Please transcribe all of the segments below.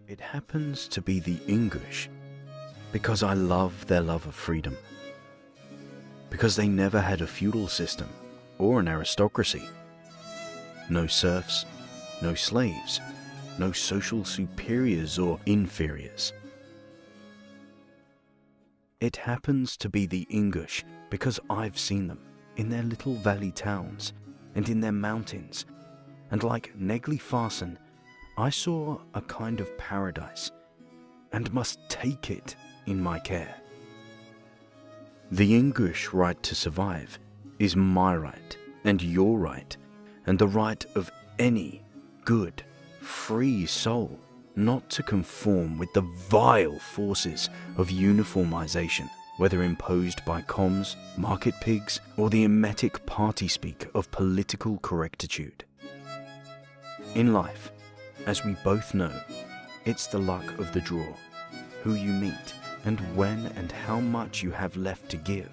It happens to be the Ingush because I love their love of freedom. Because they never had a feudal system or an aristocracy. No serfs, no slaves, no social superiors or inferiors. It happens to be the Ingush because I've seen them in their little valley towns and in their mountains, and like Negli Farson, I saw a kind of paradise and must take it in my care. The Ingush right to survive is my right and your right and the right of any good, free soul not to conform with the vile forces of uniformization, whether imposed by comms, market pigs, or the emetic party speak of political correctitude. In life, as we both know, it's the luck of the draw, who you meet, and when and how much you have left to give,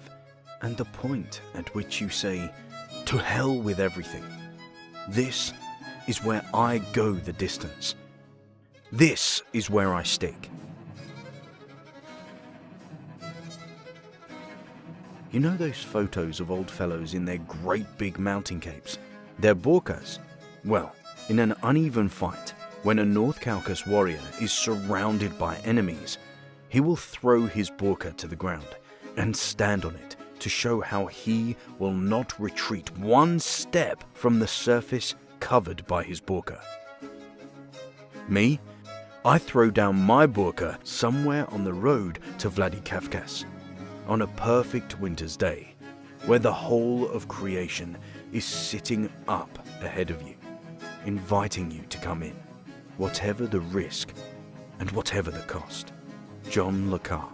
and the point at which you say, "To hell with everything. This is where I go the distance. This is where I stick." You know those photos of old fellows in their great big mountain capes, their burqas? Well, in an uneven fight, when a North Caucasus warrior is surrounded by enemies, he will throw his burqa to the ground and stand on it to show how he will not retreat one step from the surface covered by his burqa. Me? I throw down my burqa somewhere on the road to Vladikavkaz on a perfect winter's day, where the whole of creation is sitting up ahead of you, inviting you to come in, whatever the risk and whatever the cost. John Le Carré.